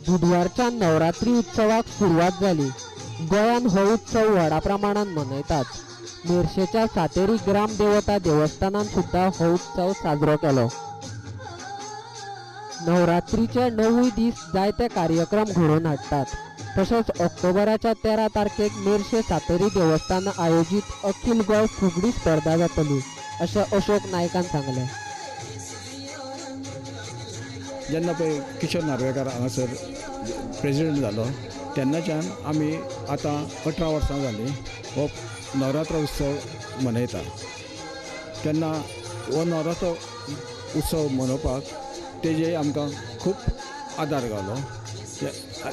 बुधवारच्या नवरात्री उत्सवाक सुरुवात झाली। गोंयान हो उत्सव व्हडा प्रमाणात मनयतात। मेर्शेच्या सातेरी ग्रामदेवता देवस्थानान सुद्धा हो उत्सव साजरो केलो। नवरात्रीचे 9 दीस जायते कार्यक्रम घडोवन हाडटात। तसेच ऑक्टोबराच्या 13 तारखेक मेर्शे सातेरी देवस्थान आयोजित अखिल गोंय फुगडी स्पर्धा जातली अशें अशोक नायकान सांगलें। जेन्ना पळय किशोर नार्वेकार हांगासर प्रेसिडेंट जालो तेन्नाच्यान आमी आतां 18 वर्सां जालीं हो नवरात्र उत्सव मनयता। तेन्ना हो नवरात्र उत्सव मनोवपाक तेजे आमकां खूब आदार गावलो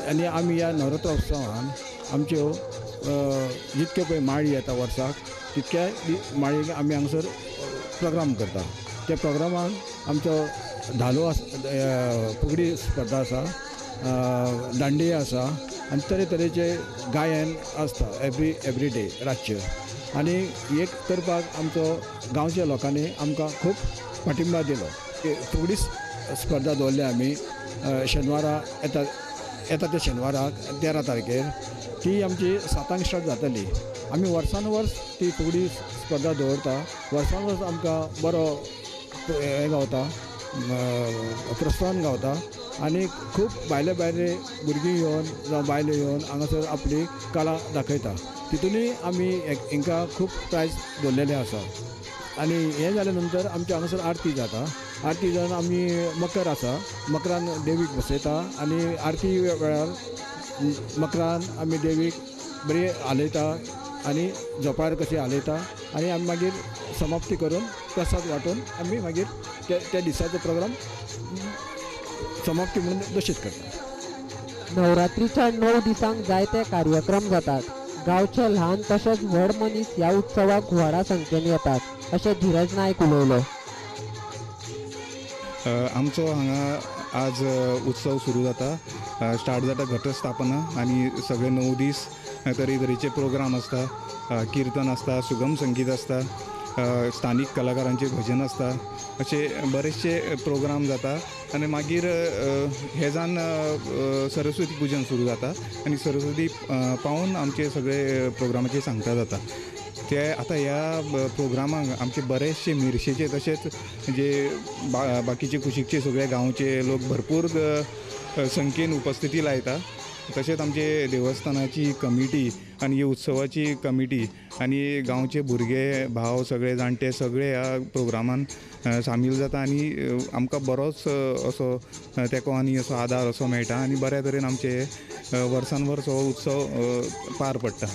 आनी आमी ह्या नवरात्र उत्सवान आमच्यो जितक्यो पळय माळी येता वर्साक तितक्या माळयेक आमी हांगासर प्रोग्राम करता। त्या प्रोग्रामान आमचो धालो फुगडी स्पर्धा आसा, दांडिया आसा आनी तरेतरेचे गायन आसता एवरी डे रातचे। आनी एक करपाक आमचो गांवच्या लोकांनी आमकां खूब पाठिंबा दिलो। फुगडी स्पर्धा दवरल्या आमी शेनवारा येता त्या शेनवाराक 13 तारखेर ती आमची 7 स्टार्ट जातली। आमी वर्सान वर्स ती फुगडी स्पर्धा दवरता। वर्सान वर्स आमकां बरो हें गावता, प्रोत्साहन गावता आनी खूब भायले भुरगीं येवन जावं बायलो येवन हांगासर आपली कला दाखयता। तितूनय आमी हांकां खूब प्रायज दवरलेले आसा। आनी हें जाल्या नंतर आमच्या हांगासर आरती जाता। आरती जावन आमी मकर आसा, मकरान देवीक बसयता आनी आरती वेळार मकरान आमी देवीक बरी हालयता आनी झोपाळ्यार कशी हालयता आनी आमी मागीर समाप्ती करून प्रसाद वांटून आमी मागीर त्या दिसाचो प्रोग्राम समाप्ती म्हणून घोशीत करता। नवरात्रीच्या 9 दिसांक जायते कार्यक्रम जातात। गांवचे ल्हान तसेच व्हड मनीस ह्या उत्सवाक व्हडा संख्येन येतात अशें धीरज नायक उलयलो। आमचो हांगा आज उत्सव सुरू जाता। स्टार्ट जाता घटस्थापना आनी सगळे 9 दीस तरेतरेचे प्रोग्राम आसता। कीर्तन आसता, सुगम संगीत आसता, स्थानीक कलाकारांचे भजन आसता, अशे बरेचशे प्रोग्राम जाता आनी मागीर हे जावन सरस्वती पुजन सुरू जाता आनी सरस्वती पावून आमचे सगळे प्रोग्रामाचे सांगता जाता। ते आतां ह्या प्रोग्रामाक आमचे बरेचशे मेर्शेचे तशेंच जे बाकीचे कुशीकचे सगळे गांवचे लोक भरपूर संख्येन उपस्थिती लायता। तशेंच आमचे देवस्थानाची कमिटी आनी ह्या उत्सवाची कमिटी आनी गांवचे भुरगे भाव सगळे जाणटे सगळे ह्या प्रोग्रामान सामील जाता आनी आमकां बरोच असो तेको आनी असो आदार असो मेळटा आनी बऱ्या तरेन आमचे वर्सान वर्स हो उत्सव पार पडटा।